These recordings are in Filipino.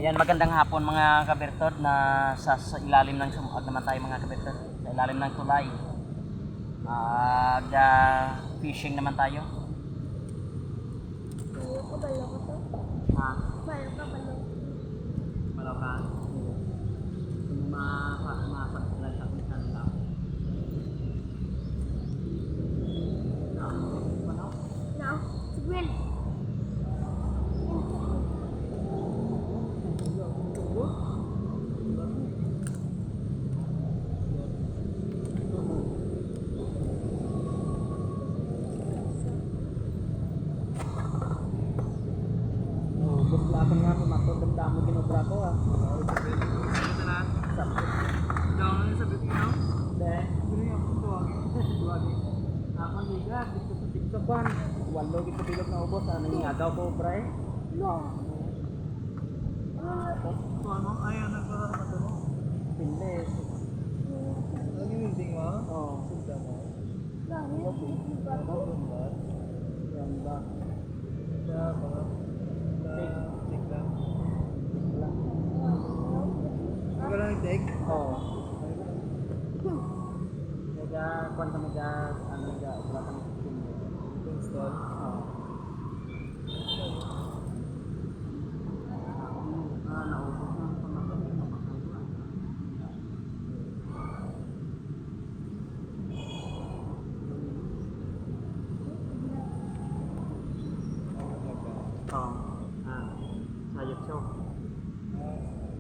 Ayan, magandang hapon mga kabertod na sa ilalim ng sumuag naman tayo mga kabertod. Sa ilalim ng tulay. Fishing naman tayo. Balo ko to. Ha? Balo ka. Malaw ka? Kung mapaglag sa kung saan lang. Now, win. Laban nga po matod damo ginobra ko ah. Ako niga dito sa tiktokan. Walo gito bilog na ubos ano yung agaw ko bray. No. Ano ayo na ko matulog. Pinles. Ano yung ding mo? Oh, sunta mo. Lagi na ba to? Yan ba? Sa mga take lang. Ikaw lang take? Oo. Mega, kwanta mega, ano mega, wala kang install? Oo. Naubos na ang pamasahin mo. Oo. Sa YouTube.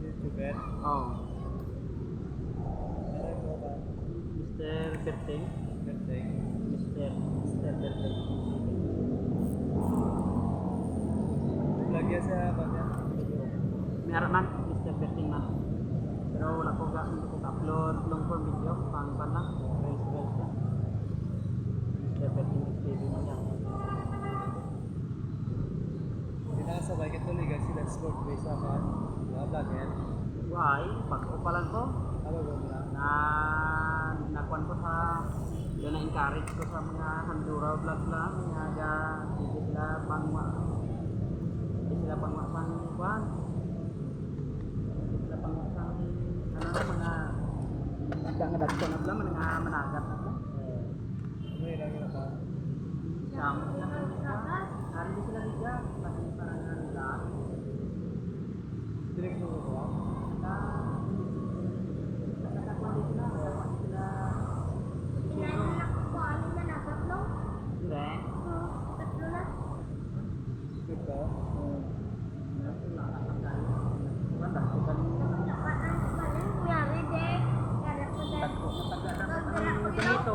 YouTuber? Oo. Mr. Berting. Berting? Mr. Berting. Lagi sa kanya? Meron man, Mr. Berting man. Pero wala ko upload long form video. Pang lang. Reels lang. Mr. Berting TV man yan. Sinasabay ka tuloy guys sila sport based sa mga vlogger. Why? Pag-upalan ko. Ano ba mo na nakuan ko sa yun na-encourage ko sa mga Handura vlog lang. Hindi sila pangwa sang kuan. Hindi sila pangwa sang ano na mga nagdadagko na lang mga managat na ko. May lagi na pa. Sama sila ng kuan. Hindi sila liga. Pati parang nila. Direct mo ko ba? Nakakuan sila. Pinanganak ko ano na tatlo? Hindi. Tatlo na. Ito? Nangyari de. Kaya ko Ganito.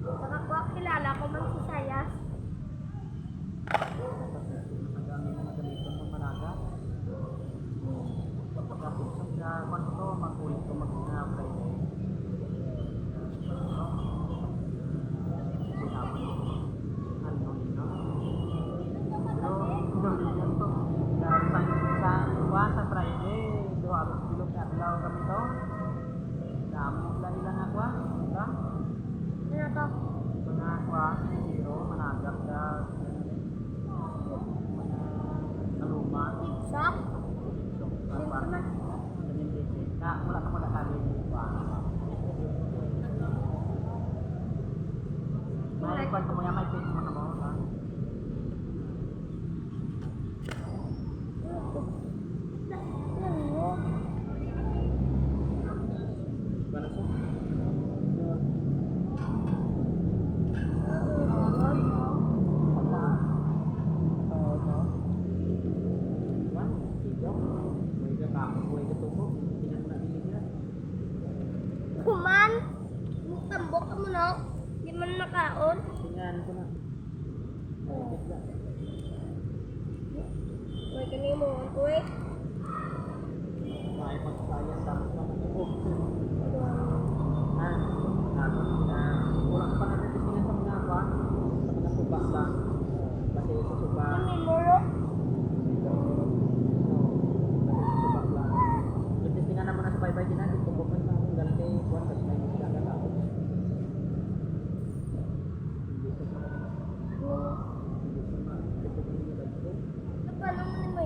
Nakakuha kilala ko man si Sayas. Madami na ganito ng managa. Tapos sa kwanto, makulit ko mag-Friday. Sa Friday, 2 kilo ka adlaw kami to. Damo lang ilang ako, diba? Ano to? Mga zero, managap ka kaluman. Sok? Wala ka muna kami pa. May kwento mo yan, may page mo na mo. Kuman? Tambok ka mo na. Di man nakaon. Tingnan ko na. May kanimo ang tuwi. May pagsayan tapos na ito. Kulang pa na rin tingnan sa mga kwan. Sa mga suba lang. Kasi sa suba. Ang mimuro. Suba lang. Tingnan naman na sa bye-bye din natin. Kung bukan na akong galang kay kwan. Kasi may hindi ka ako. Hindi ko pa. Hindi ko pa. Paano mo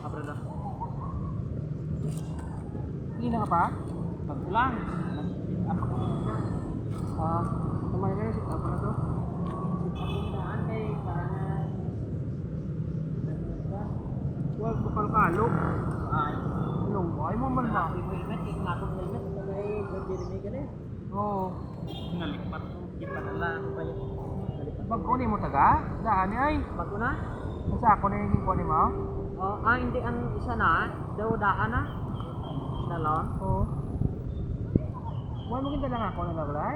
Apa dah? Hindi na ka pa? Pagpulang. Apa ko? Kumain ka na sit up na to? Ako daan kay parang Huwag kapal-kalo. ay. Ano? Ay mo man ba? Helmet, kaya nakong helmet. Kaya Jeremy ka na. Oo. Nalipat ko. Kita na lang. Nalipat. Magkunin mo taga? Daan ay. Bago na? Kasi ako na yung kunin mo? Hindi ang isa na. Daw daan na. Dalon. Oo. Huwag mo lang ako na naglay?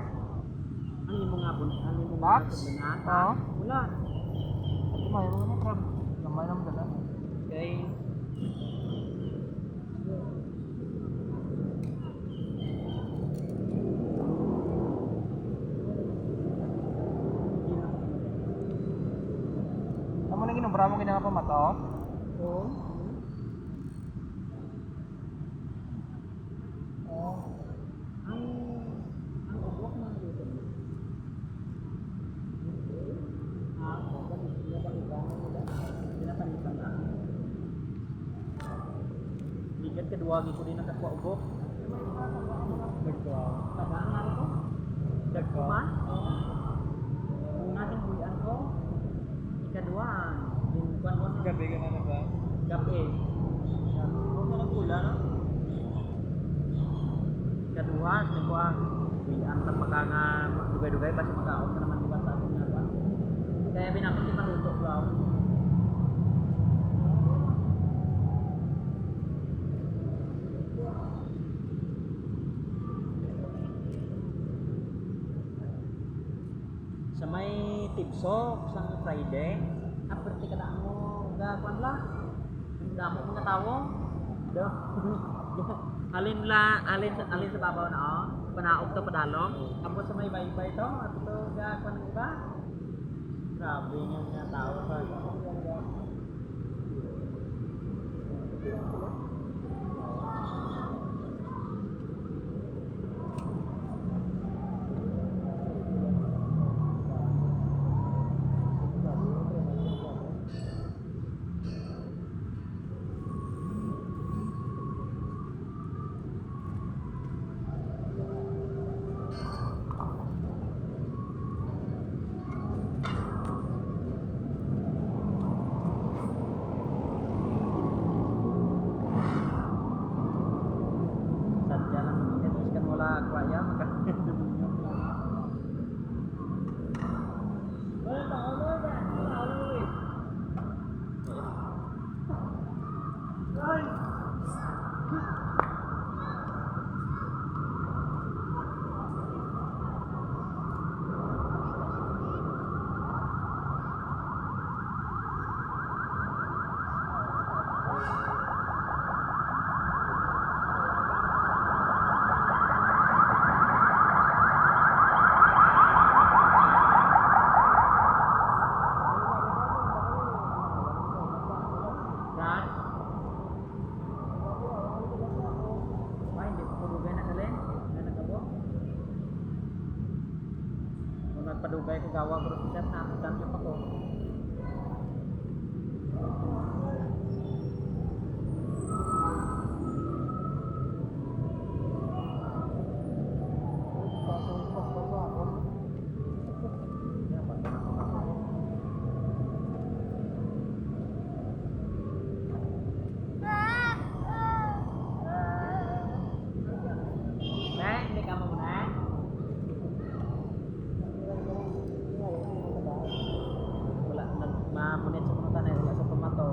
Ang imo nga bun. Ang imo nga Box? na. Oo. Wala. Kumain mo na crab. Lamay naman dala. Kay Amo na ginubra mo kinanga pa mato? Oo. Oo. Ang ubok ng dito. Pinapanitan na. Ligat kedua gitu din ang kakwa ubok. Nagka. Tagaan nga ito. Nagka. Kuma? Una din bulian ko. Ikadua. Yung kwan-kwan. Gabi ka na ba? Gabi. Huwag na nagpula, no? Kedua, ko ang bulian sa pagkanga dugay-dugay basta makaon ka naman diba sa atin nga ba? Kaya binakit di maluto daw. Sa may tibsok sa Friday, aperti ka mo gagawin la. Ang damo mga tao. Do. alin sa babaw na oh. Panaog to padalom. Tapos sa may baybay to, at to gagawin ng iba. Grabe nga mga tao sa. Sadya lang mainit, terus kan wala kwaya maka debunya. Wala pa ulo ba? Wala ulo eh. Ay. padugay ko gawa bro sir na dan pa ko. Hindi ka muna. Wala mamunit sa mga tanay wala sa tomato.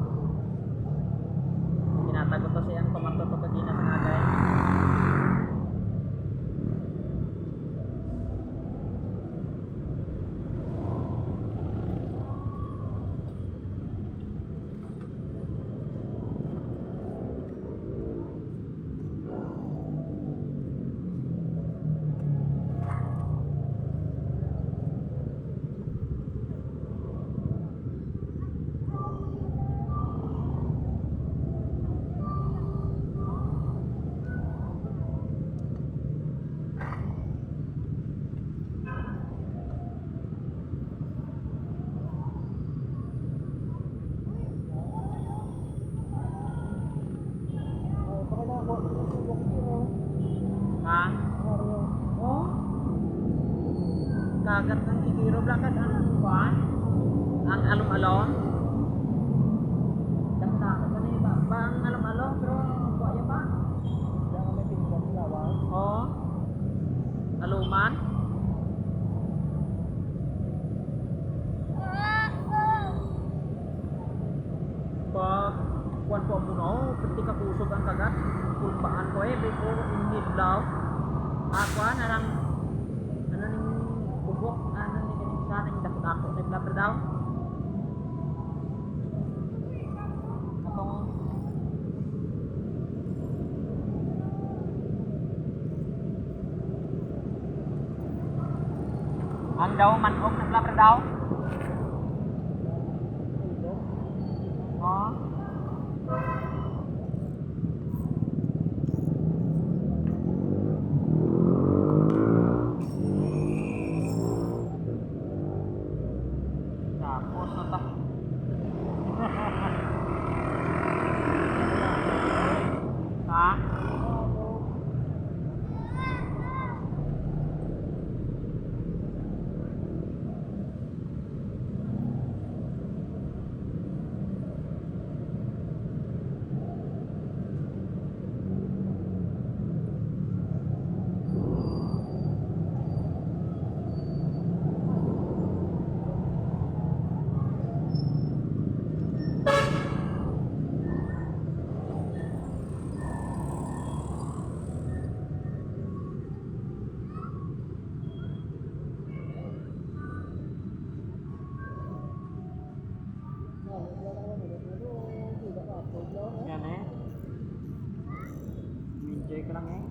Ginatago to siyang tomato to kagina sa agay. Ha? Oh? Kagat ng kikiro blakat ang kuan? Ang alom-alom? Dakta ka na ba? Ba ang alom-alom pero kuya pa? Jangan may pinggan sa lawas. Oh? Aluman? Pa kuan po mo no, pati ka kusog ang kagat. Kulbaan ko before inid daw. Kuan anang ano ning bubok ano ni kaning sa ning dako-dako ni blabber daw. Atong ang daw manog na blabber daw. Oh. Tapos na ta. Ha? Yan eh. Enjoy ka lang eh.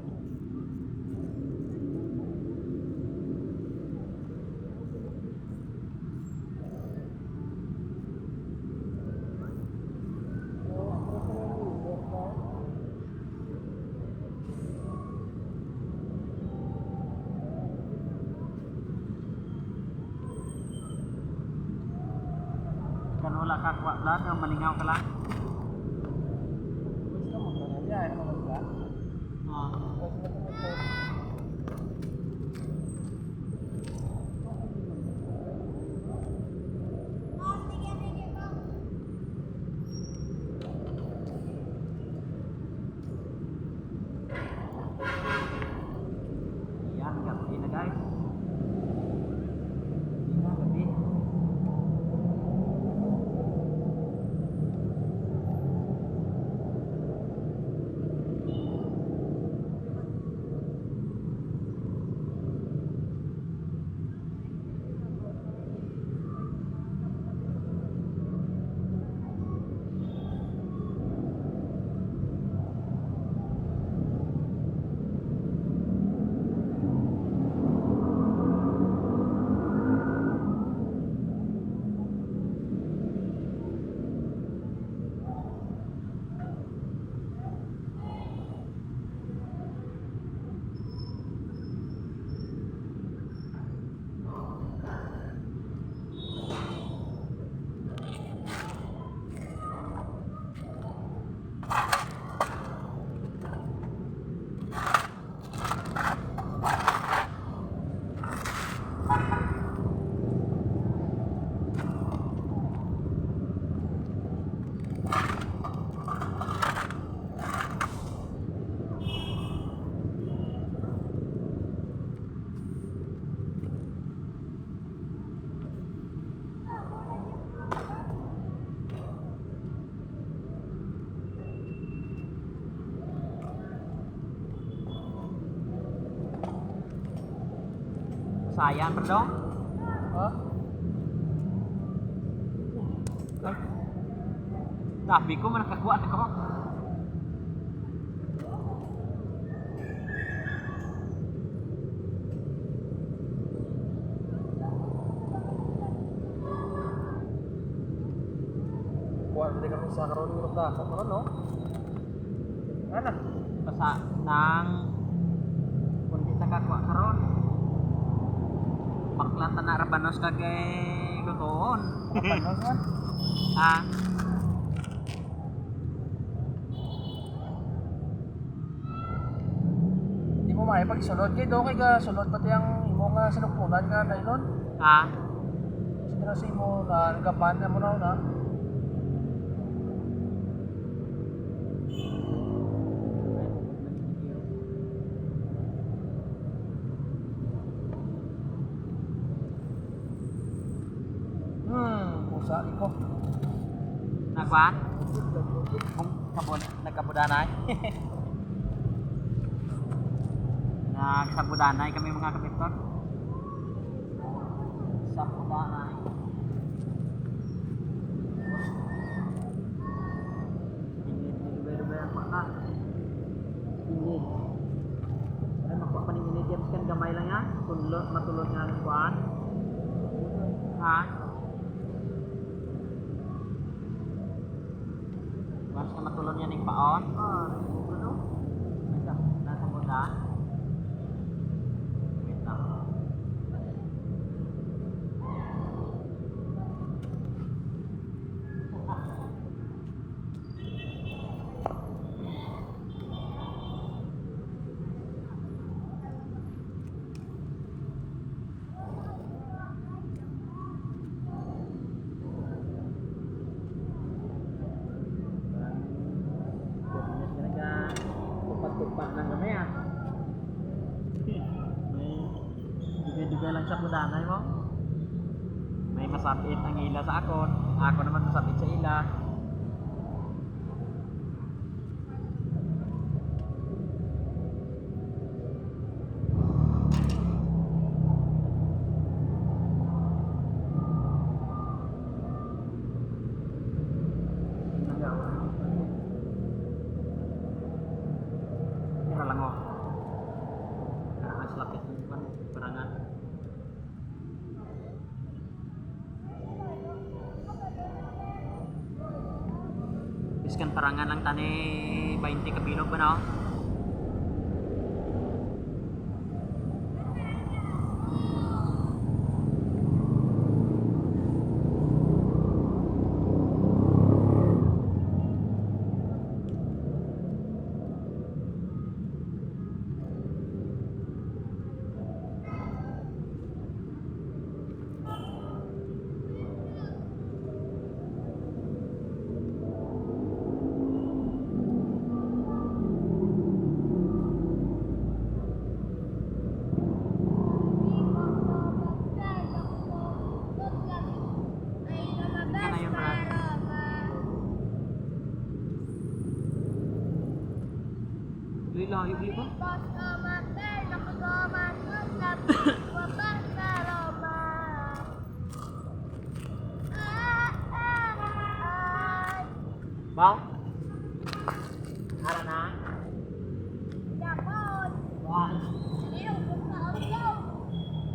Kan wala ka kuha lang, maningaw ka lang. Gusto mo ba na diyan ano ba? Ah. Yan, gabi na guys. Yan, gabi. Bisayan, pardon? Ha? Ay. Sabi ko, manakakuha na ko. Kuha na kami sa karon ng dako karon no. Ana. Basta nang kung di nakakuha karon. Baklatan na rabanos kagay gutoon. Panos man. Ha? Di mo may pagsulod kay do kay ga sulod pati ang imo nga sinukpunan nga nailon. Ha? Sino si mo na nagapan na mo na. Pusa iko. Nagwan? Kung nagkabudanay. Nagsabudanay kami mga kapitol. Sabudanay. Dugay-dugay ang paka. Init. Ay makuha pa ning init yan kan gamay lang ya. Kung matulog nga ng kuan. Ha? Once ka matulog yan ng paon. Ano? Nasa muda. Wait lang. Tupat lang kami ah. May dugay-dugay lang sa budanay mo. May masapit ang ila sa akon. Ako naman masapit sa ila. Kira lang oh. Mas lapit ng kan perangan. Biskan perangan lang tani 20 kabilog ba na oh. Layo beli ko. Bang? Ara na? Wah.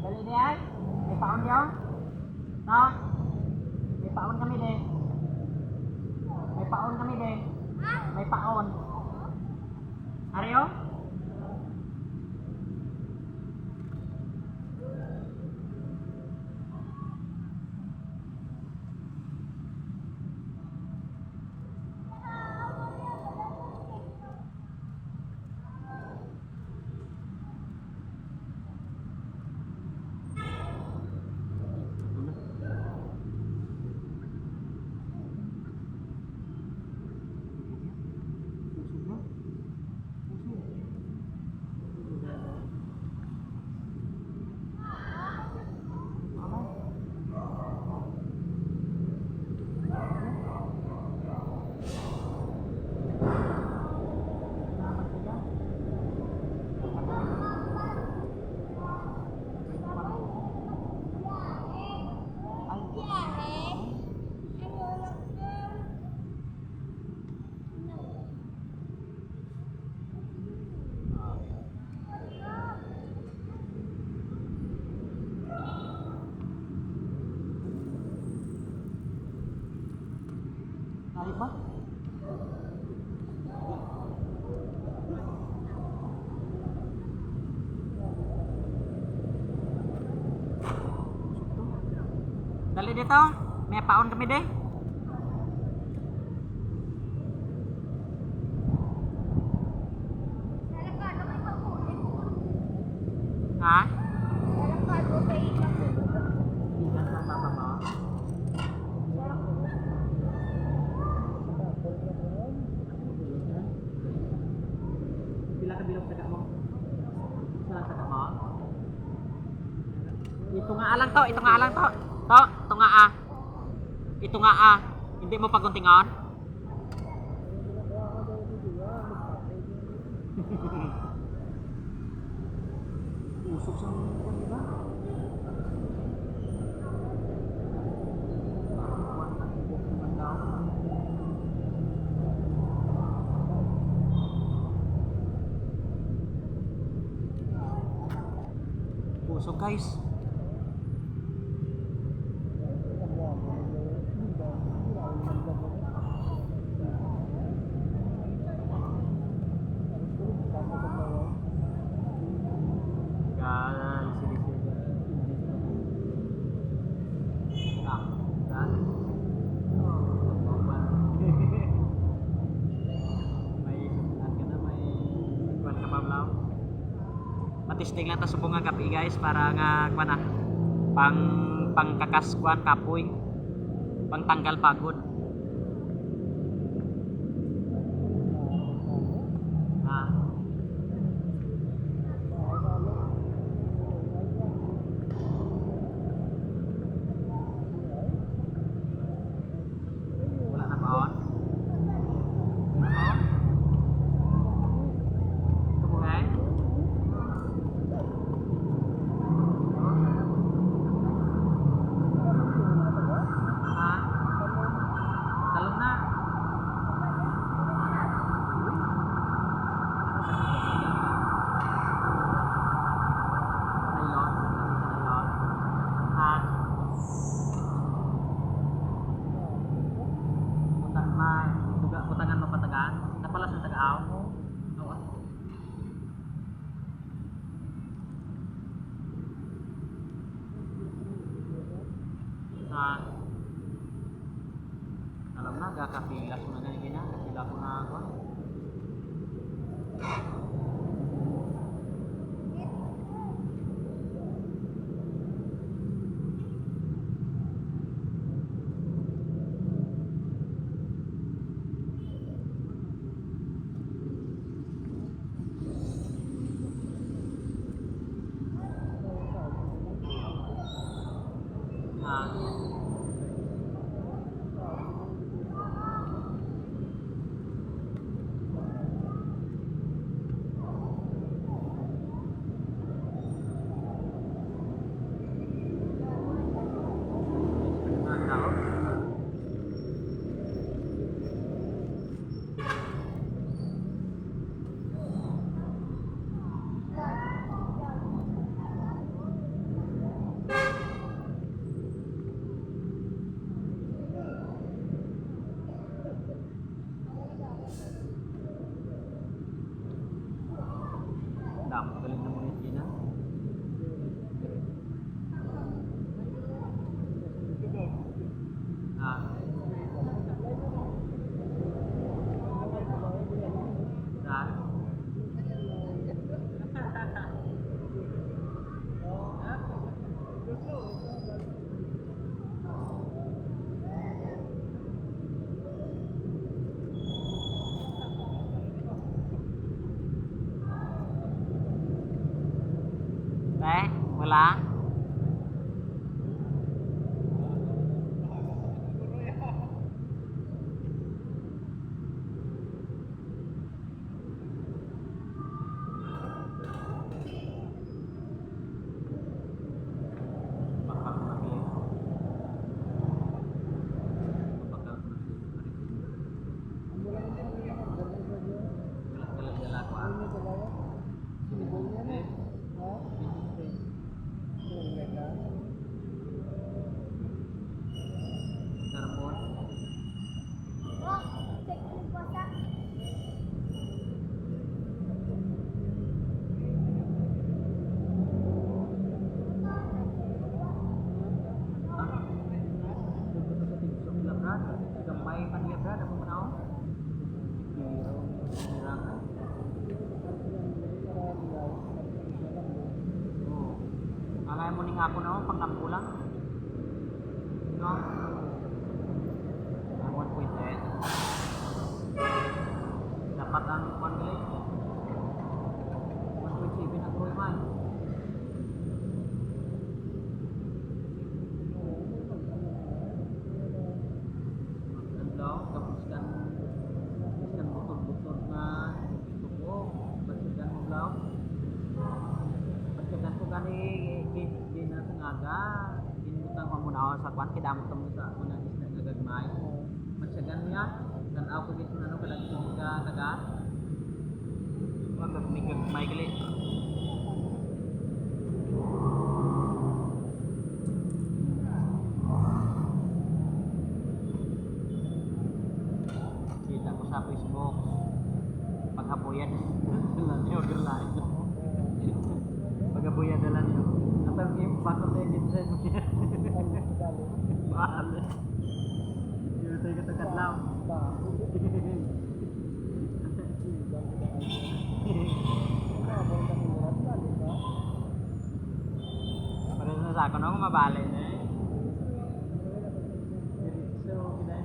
Dali ni ay. May paon yun? No? May paon kami din. May paon kami din. May paon. Aryo? ba? Dali dito. May paon kami deh. Salakado may pakulit. Ha? Salakado may pakulit. Ikan sa papa mo. Pila ka bilog taga mo? Saan taga mo? Ito nga alang to, ito nga alang to. To, ito nga ah. Ito nga ah. Hindi mo paguntingon? Usok sa mga kwan, di ba? Kwan, nakibok naman daw. Usok guys. Guys, sini-sini. Nah, kan? May sumunod ka na, may kuwan ka pa blaw. Matisting lang ta subong nga kapi guys para nga kuwan na pangkakaskuan kapoy. Pangtanggal pagod. Ah. Wala na baon. Oh. Ito po guys. Ha? Talon na. Nylon. Nylon. Ha? Butan may duga butangan mo patagaan. Napala sa tagaaw. Oo. Ha? Alam na, gakapilas mo na ganyan na. Kapila ko na ako. Ha? Mga tao. Dami galing na mga China. Ah. Saan? Wala. Bakal mati. Bakal mati. Jalan-jalan aku. kaya mo ning ako na pang nampo lang. No? 1.8. Dapat ang kuan gali. 1.7 ang Troy man. Tapos kan butod-butod na tubo. Pagsigan mo blaw. Pagsigan ko gani di na tangaga. Inutang ko muna sa kwan kidamot mo sa mga isda nga gagmay. Pagsigan niya kan ako gito na no kada ka taga. Wag gagmay gali. Kita ko sa Facebook paghapuyan order lain paghapuyan dalan yo atau yung bakot na din sa mahal yun tayo katagkatlaw pada sa ako na ako mabalay na eh so pinay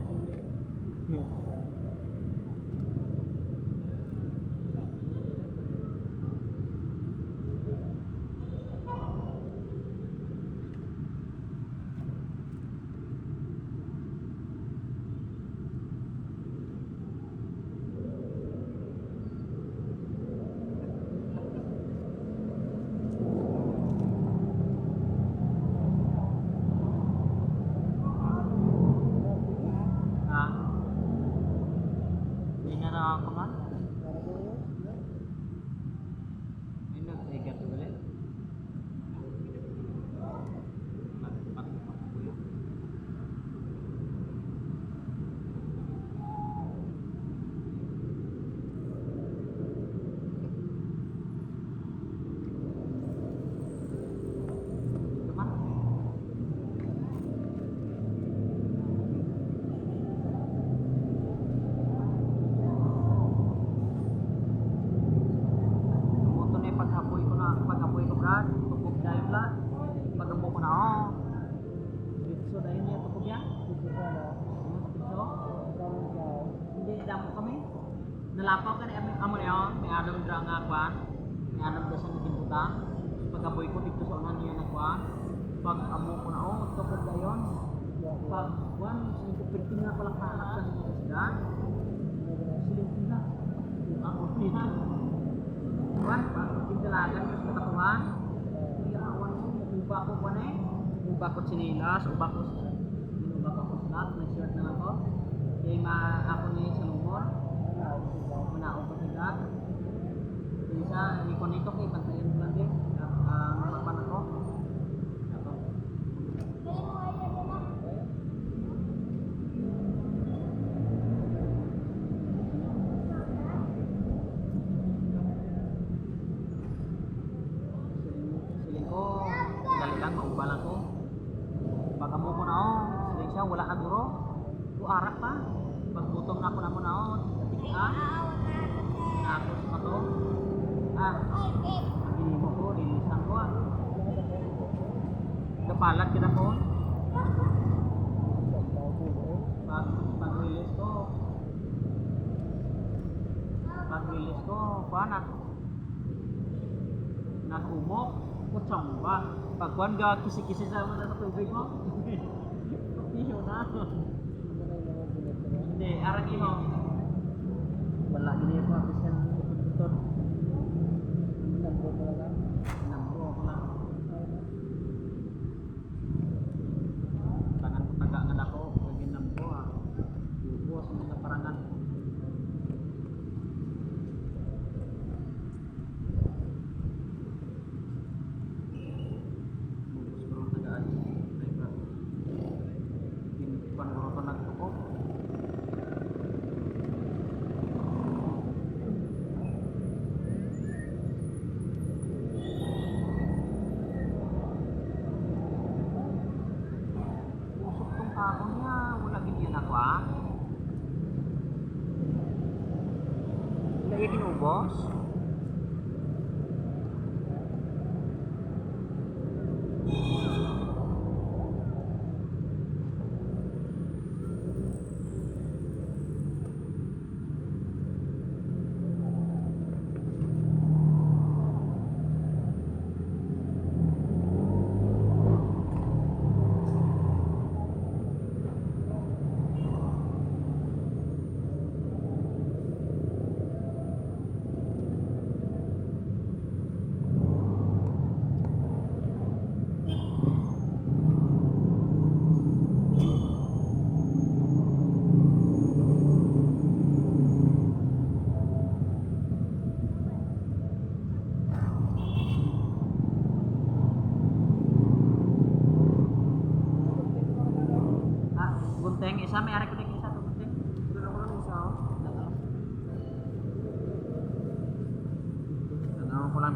ako man. May nag-igat ulit. Pag-apoy ko brad, tupog tayo brad. Pag-apo ko na oh. Dito dahil niya tupog yan. Dito. Hindi damo kami. Nalapaw ka ni amo niya oh. May adam dra nga kwan. May adam da sa nagimutang. Pag-apoy ko dito sa unan niya na kwan. Pag-amo ko na oh, tupog dayon. Pag kwan, sinipipirtin na pala kanak sa isda. Silipin na. Ako niya. Kwan, pagkintalagan ko sa katuhan. Iyawan ko, uba ko kwan eh. Uba ko sinilas, uba ko slot, nag-shirt na lang ko. Kaya ako na sa lumor. Manaog ko sigat. Isa, nito kay bantayan ko lang din. Ang mapan ako. Ako. Balang ko pag amo ko na oh siling siya wala na guro ko arak pa pag butong na ako na mo na oh tikian na ako sa to gini mo ko lilisan ko kapalat kita ko pag release ko paano nakumok kutsong ba pagkuhan ka kisi-kisi sa tubig mo iyo na hindi arang mo wala gini po abisan betul nambro ko lang tangan ko taga nga ako lagi nambro ubos sa mga parangan ako niya, wala ganyan ako wala yung kinubos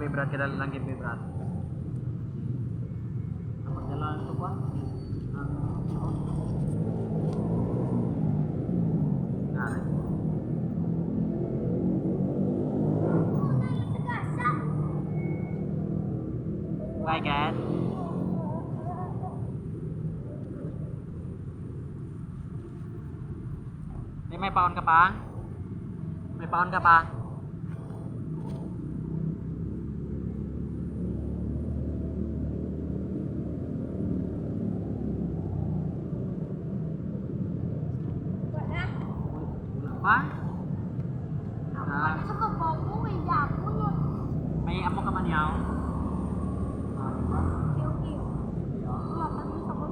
bibrat kita lang gid bibrat. Apa jalan itu Pak? Nah, bye guys. May paon ka pa? May paon ka pa? Wala. Wala pa? Wala sa kabaw ko, may dapon yun. May amo ka man yaw? Kiyo. Tumapagis ako.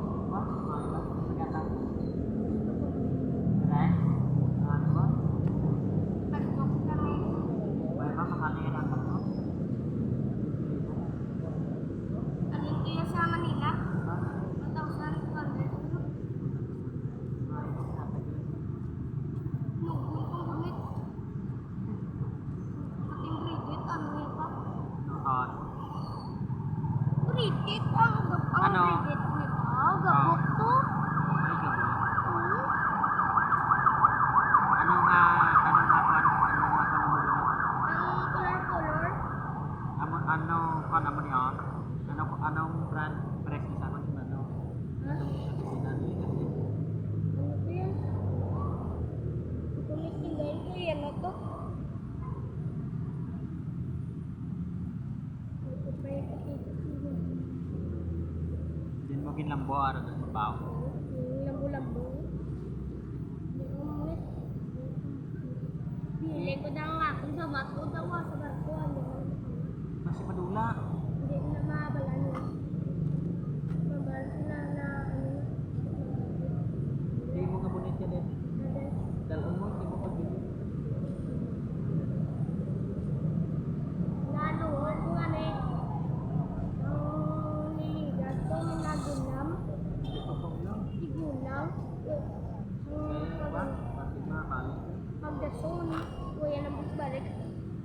Pagdok kami. Aling kaya sa Manila? 1,200. Nungkul kong gamit. Ating Bridget, ano nito? Bridget, ang Ano? Bridget nito. Gabok to. Ang anong brand press ni sa akin ano? Ha? Ano ko yan? Kulit tinggal ko yan na to. Ito pa yung kapitid. Din mo ginlambo ara sa trabaho. Lambo-lambo. Hindi ko ulit. Bili ko na nga kung sa bato daw sa barko. Masih padula. Hindi na maabala niya. Mabala na ano na. Hindi mo kabunit ka din. Dalon mo, hindi mo pagbili. Naluhod ko nga na ang niligas ko na nagulam. Hindi pa pa ulang. Igulang. Kaya ba? Bakit mabalik? Pagdason, kuya na magbalik.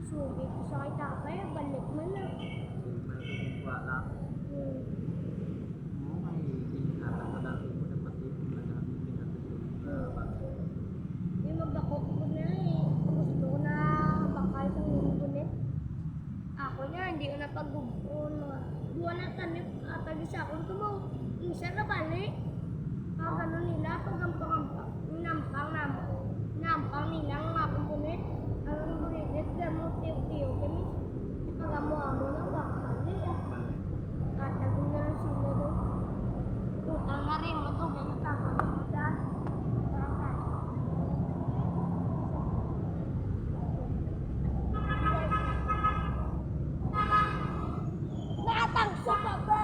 Sugi ko sa kay tatay, balik man na. May wala. May pinakakadami mo na pati kung madami pinakadami. Yung magdakot ko na eh. Gusto ko na bakal sa ngunit. Ako niya, hindi ko na pag-gubon. Buwan na tanip at sa akong tumaw. Isa na balik. Ganun nila, pag-ampang-ampang. Nampang nila ang akong ngunit. Ang ngunit, gamot tiyo-tiyo kami. Pag-amo-amo na bakal nila. At naging na lang sila doon. Utang na rin mo ito, ganyan tapos na kita. Nakatangso ka ba?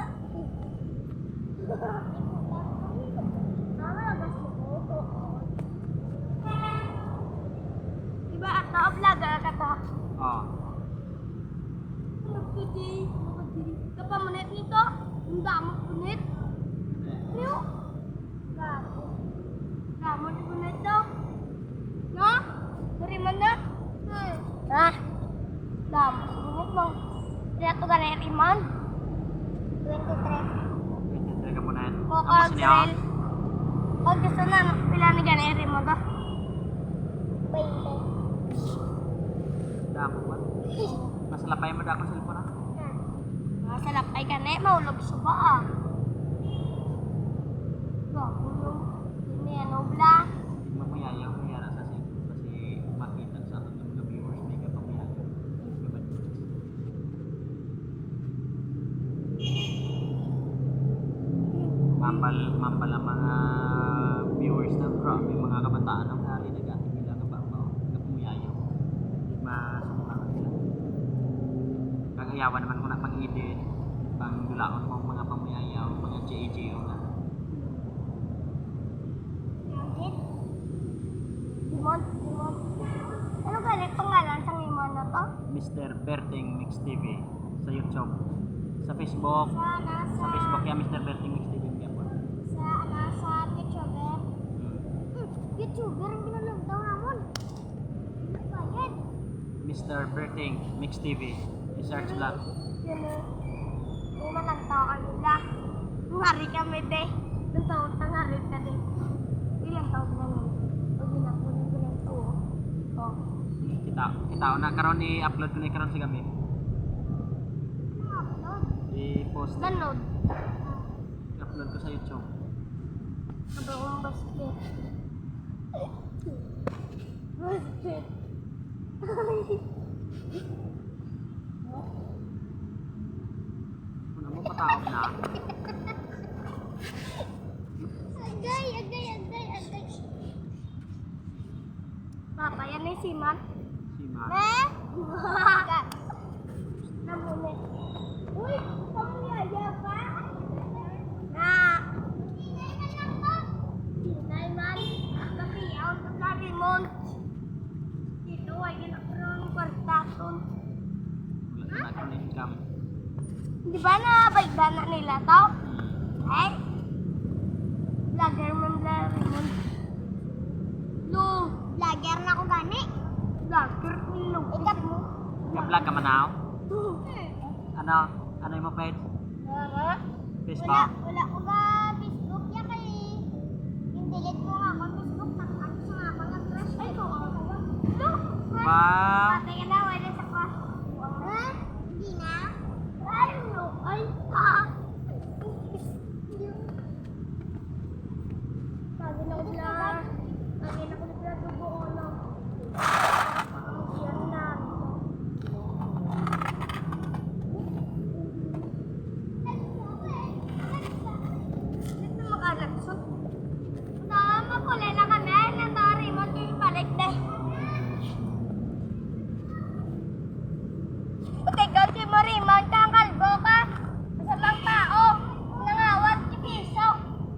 Diba ato, vlogger ka to? Oh. Nagpiti, kapamunit nito. Ang damot punit. Ano? Damot punit daw. No? Dari mana? Ha? Damot punit mo. Kaya ito ganay riman. 23. Teka mo na yan. O, Tapos niya. Agrel. O, gusto na, pila na ganay riman to? 20. Damo ba? Masalapay mo da akong cellphone ah. Masalap ay kane, maulog suba ah. Gagulong. Ini ano bla? Hindi mo mayayaw mayara sa cellphone kasi makita sa akin ng mga viewers may kapamayayaw. Mambal ang mga viewers na grabe mga kabataan ang hari na gati nila nga babaw kapamayayaw. Hindi masumpa nila. Kagayawan naman ko na pang-edit, pang-dulaon mo mga pamayayaw, mga JJO na. Dimon. Ano galit pangalan sa imon na to? Mr. Berting Mix TV sa YouTube. Sa Facebook, sa Facebook ya Mr. Berting Mix TV yan po. Sa YouTuber. YouTuber ang ginalog daw namon. Ano ba yan? Mr. Berting Mix TV. I-search lang. Yan na. Kung malagtao ka nila. Ngari kami, be. Nung taon, tangari ka din. Ilang taon na lang. Pag ginakunan ko ng tuo. Oh. Kita ko na karon i-upload ko na karon sa gabi. Upload. I-post. Download. I-upload ko sa YouTube. Mabuong basket. Basket. Kung mo pataog na. Agay, agay, agay, agay. Papa, yan ay siman. Si Mar. Eh? Namunit. Uy, pamuyaya pa? Na. Hinay man. Kapiyaw sa Clarimont. Dito ay ginakaroon ng kwartaton. Wala na akong income. Di ba na baigdana nila to? Eh? Vlogger man Clarimont. Lo, vlogger na ko gani. Vlogger lo. Ikat mo. Ka-vlog ka man now? Ano? Ano yung mo page? Facebook? Wala ko ba Facebook ya kay in-delete mo nga ako Facebook takang sa nga ako nag-crush ay ko ako ba? Look! Wow! Patay ka na, wala sa crush. Ha? Hindi na? Ay, no. Ay, ha? Pagin ako sila. Pagin ako sila tubuo, no? Yan na. Dito mag-alagsot. Tama ko na kami. Nandari mo balik deh. Ikaw si Marimon, kang kalbo ka. Sa mga tao. Nangawat si piso.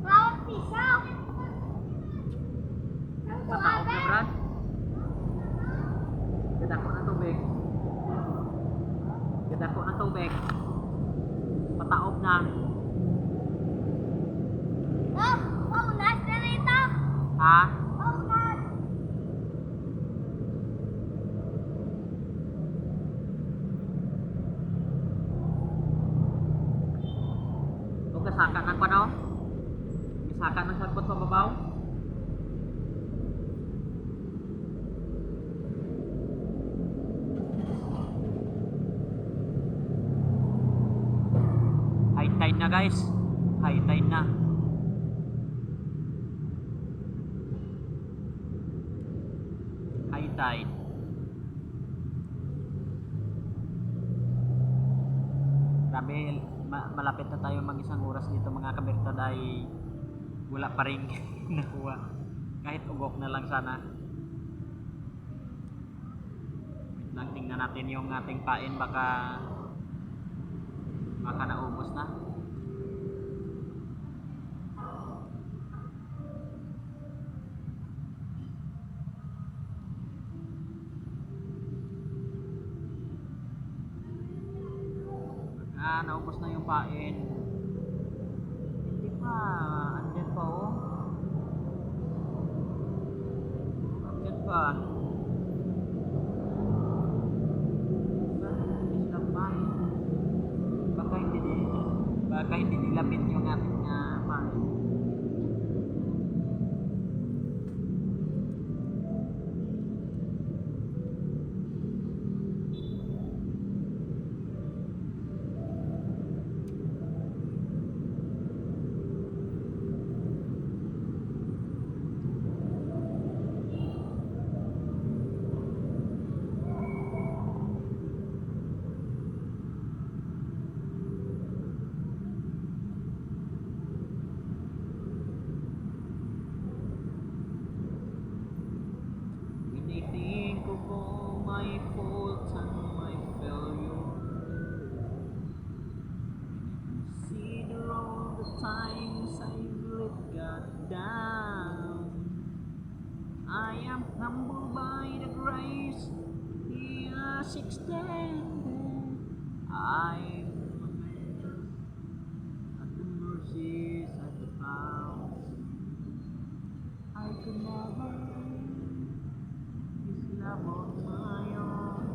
Ngawat piso. Ang Pataog na, tuwagan. Brad. Kadako na tubig. Kadako na tubig. Pataog na. Oh, paunas na rito. Ha? Paunas. O kasaka ng pano? Kasaka ng sagbot pababaw? High tide na guys. High tide na. High tide. Grabe, malapit na tayo mag isang oras dito mga kamerta dahil wala pa rin nakuha. Kahit ugok na lang sana. Wait lang, tingnan natin yung ating pain baka naubos na. Naubos na yung pain. Hindi pa. Andyan pa oh. Andyan pa. Hindi sila pain. Baka hindi nilapit yung ating pain. Anything of all my faults and my failure. Consider all the times I've let God down. I am humbled by the grace He has extended. I'm amazed at the mercies I've found. I could never His love on my own.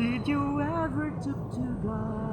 Did you ever talk to God?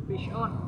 Fish on.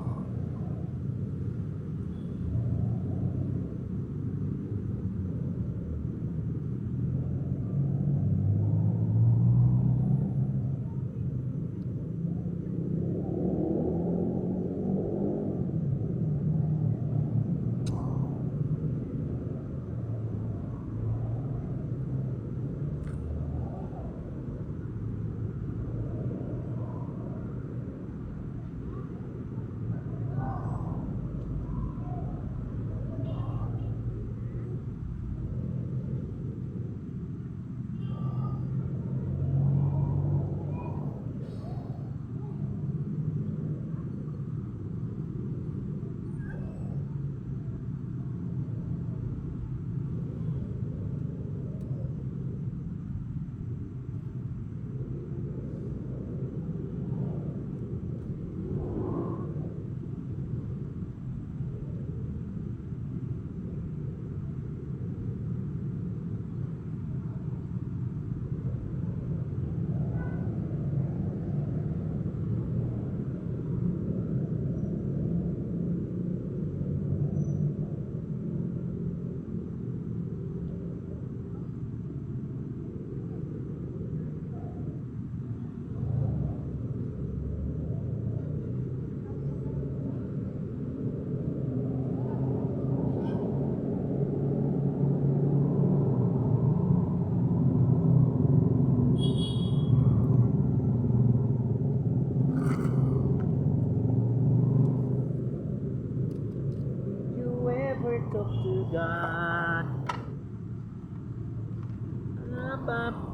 tap.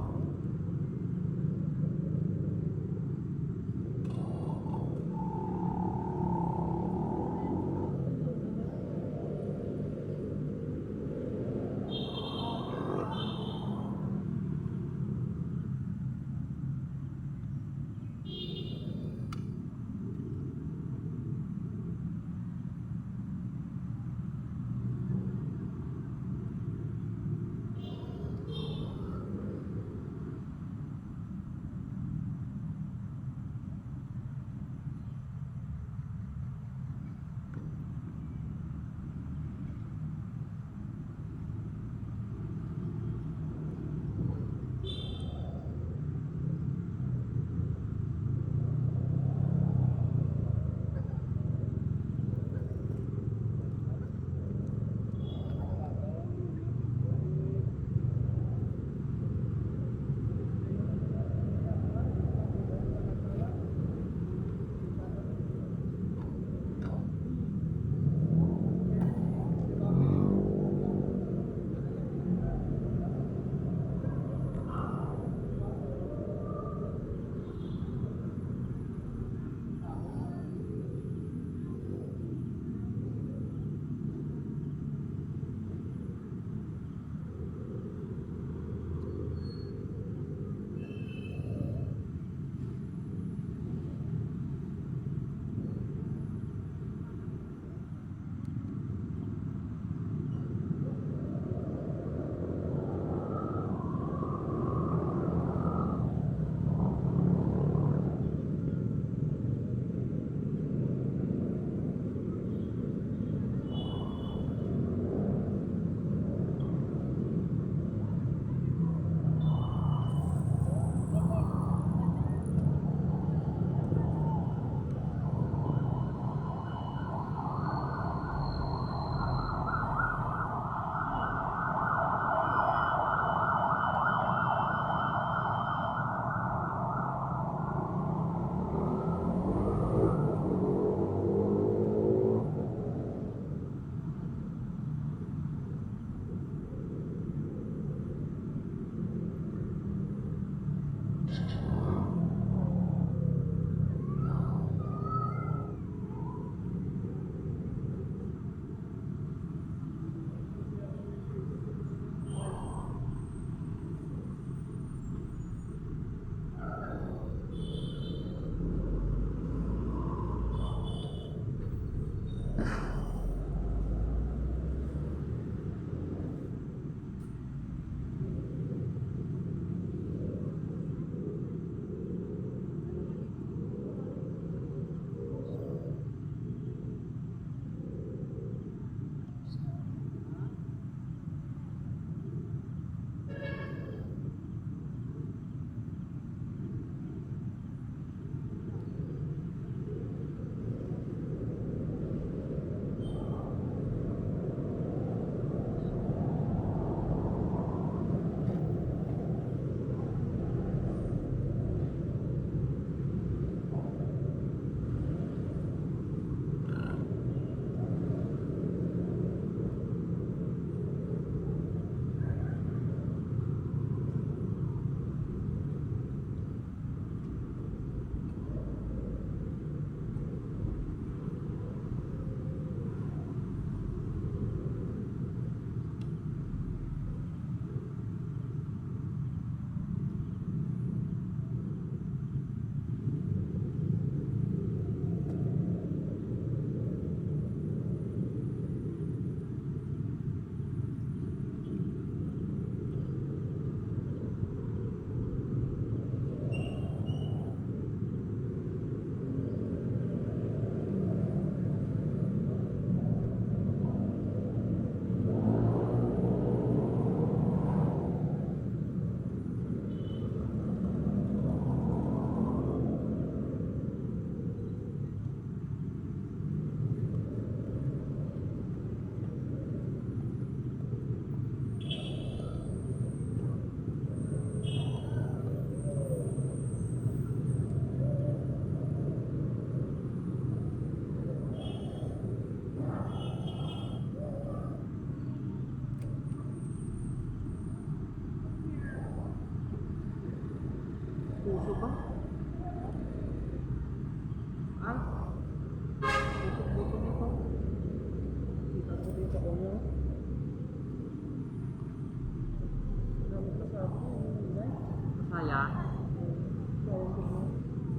kaya?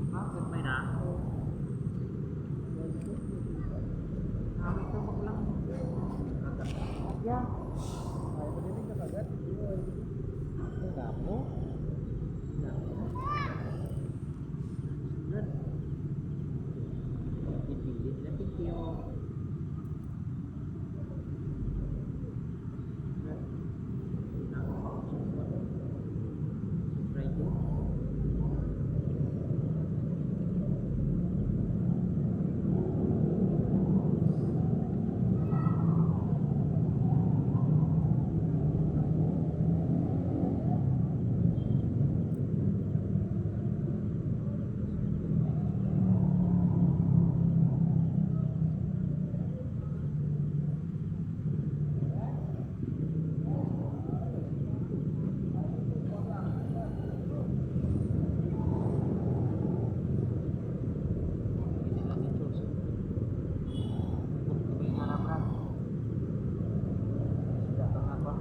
Bakit may na? Kami ito magulang. Ya. Ay, madinig ka agad. Ay, namo. Good. Ipilit na pitiyo. Friday. Ini lagi cusuk. Ini ngarap kan? Datang apa?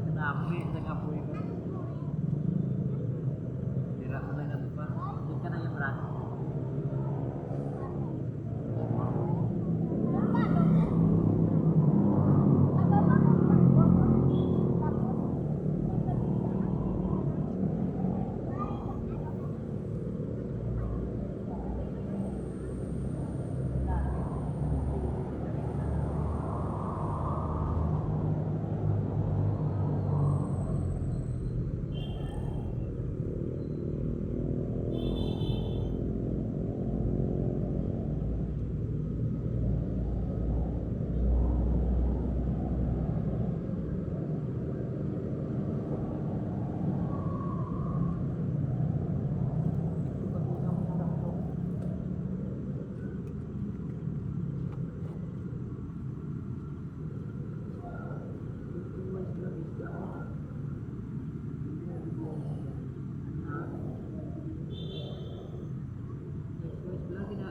Kenapa tengah puing kan? Tidak mulai nggak apa? Ikan aja berat.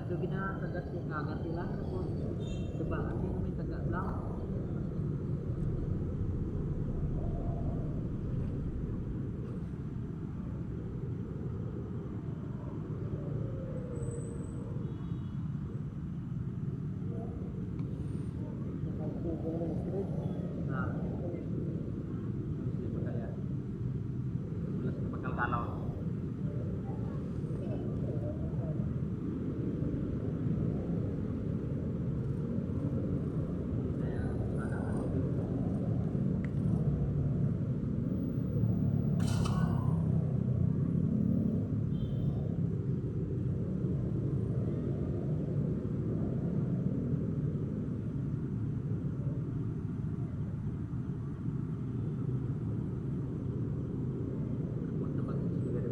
Do kita tegak sih kaget hilang aku coba lagi kami tegak lang. Nah, ini pakai ya. Belas bakal kalau. Buat tempat juga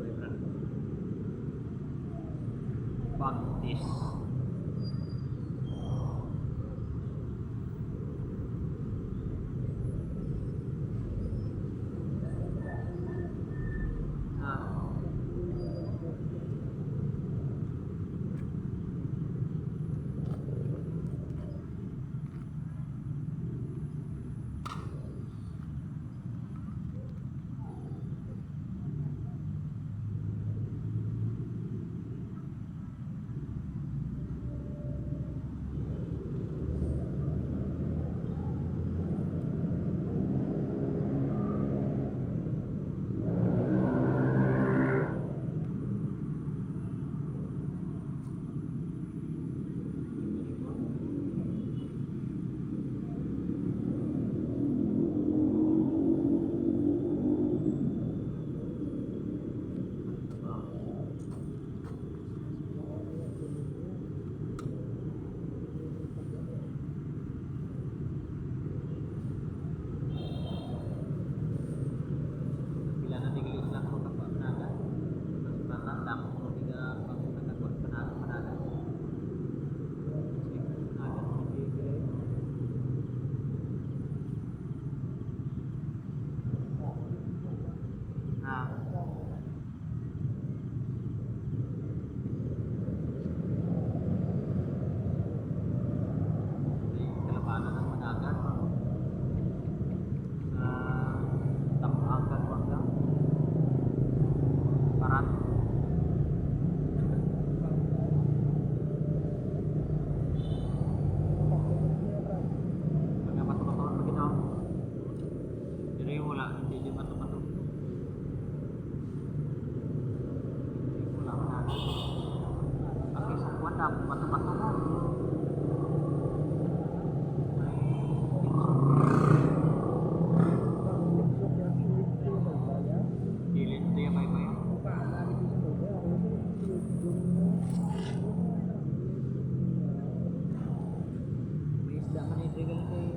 Sigal kay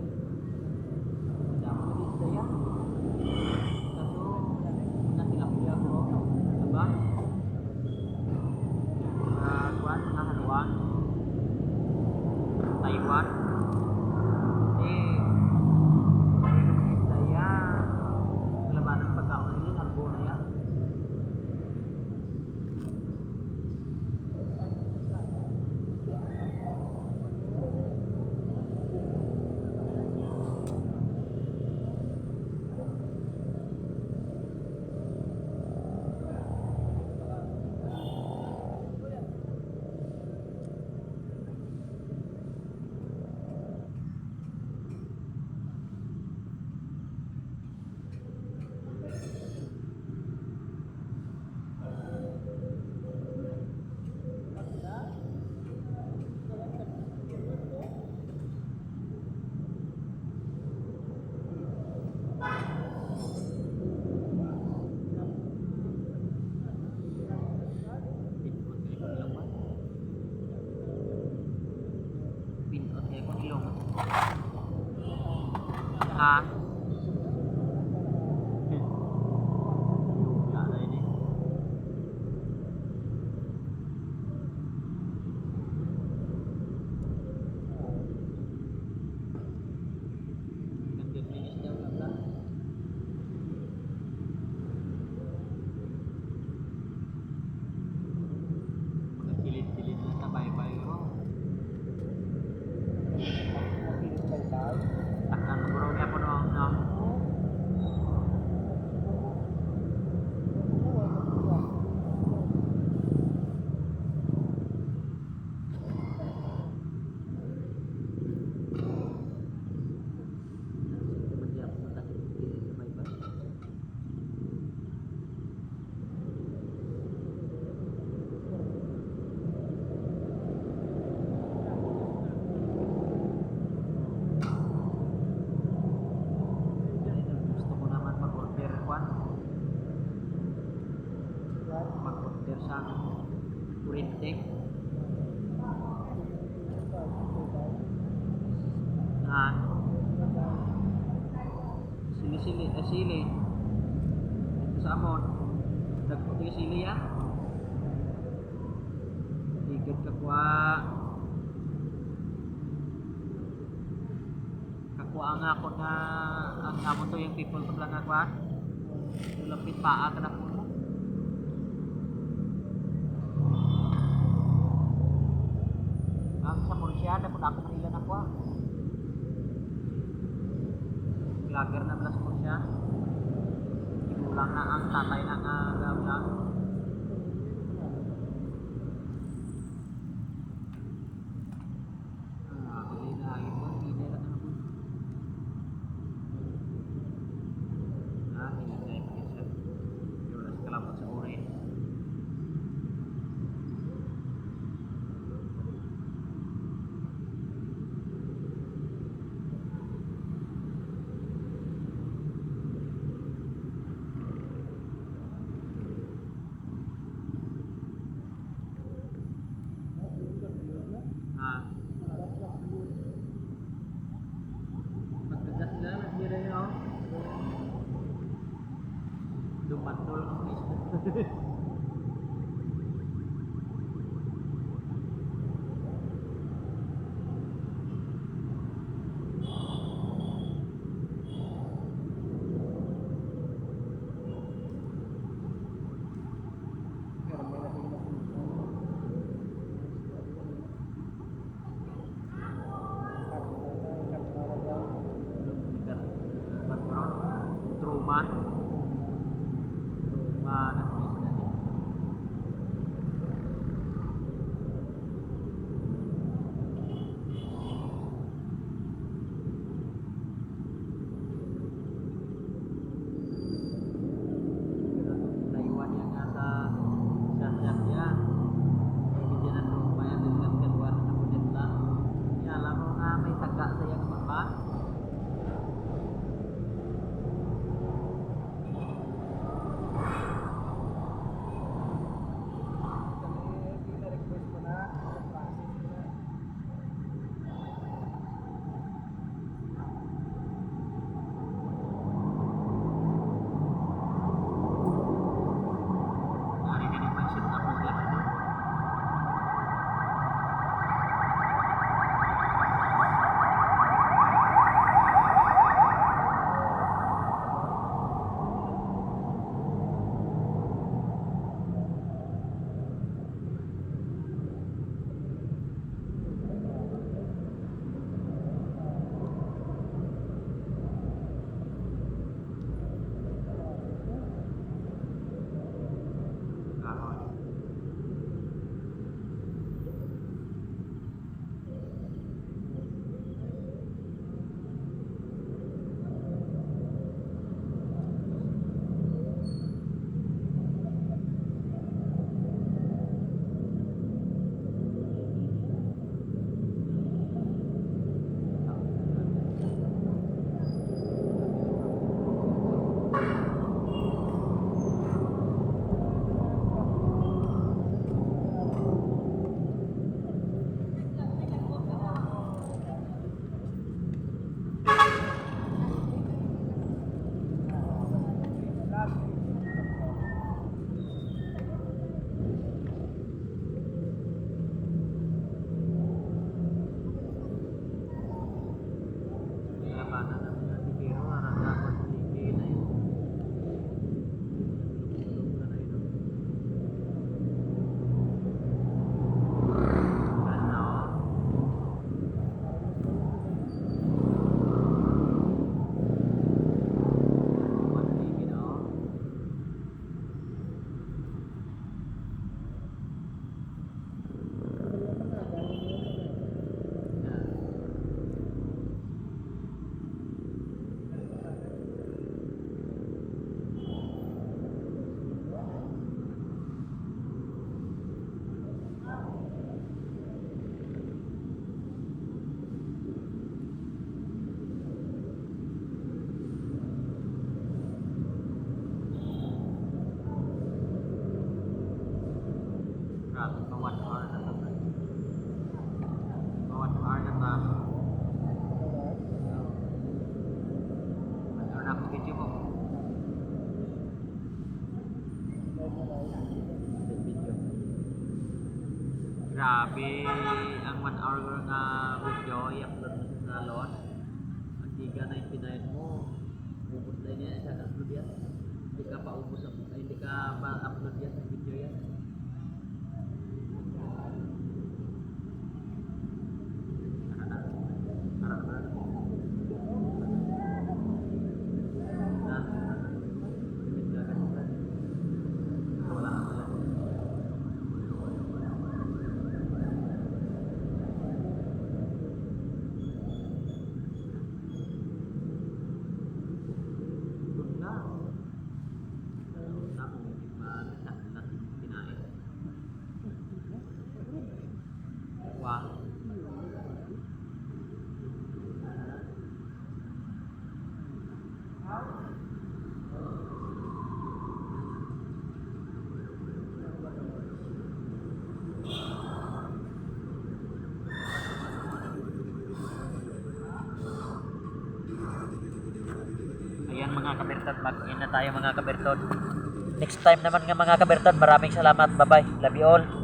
dapat na isda yan. Kaso, natilapia ko. Diba? Kuan, Haluan, Taiwan. Isda yan. Labanan pagkaon nila, halbo na yan. Pinot kayo kung ilong. Ha? Wala na yun eh. Ganda finish daw lang lang. Mga kilid-kilid na sa bye-bye ko. Takkan siguro niya po noong no. Gusto ko naman mag-order kwan. Mag-order sa kurente. Sili. Ito sa amon. Nagputi sili ya. Higit ka kwa. Kakuha nga ako na ang amon to yung people to lang nga yung lapit paa ka na po mo. Ang sa Porsche na po ako kanila na kwa. Lager na belas Porsche. Igulang na ang tatay na nga gawin. Bili na ito. Hindi na lang po. Hindi na ito isa. Yung nasa kalapot sa uri. Magkagat sila, naghira yun. Dumandol ang isda. Truma. Taiwan yang nasa syat-syat ya. Ini jalan rumah yang dekat kedua kemudian lah. Ya lama nga may taga sa yang baba. Grabe, ang 1 hour nga video, i-upload mo sa salon. Ang tiga na yung pinayin mo. Ubus na niya, isa upload yan. Hindi ka pa ubus, hindi ka pa upload yan sa video yan. Wow. Ayan mga kabertod, mag-in na tayo mga kabertod. Next time naman nga mga kabertod, maraming salamat. Bye-bye. Love you all.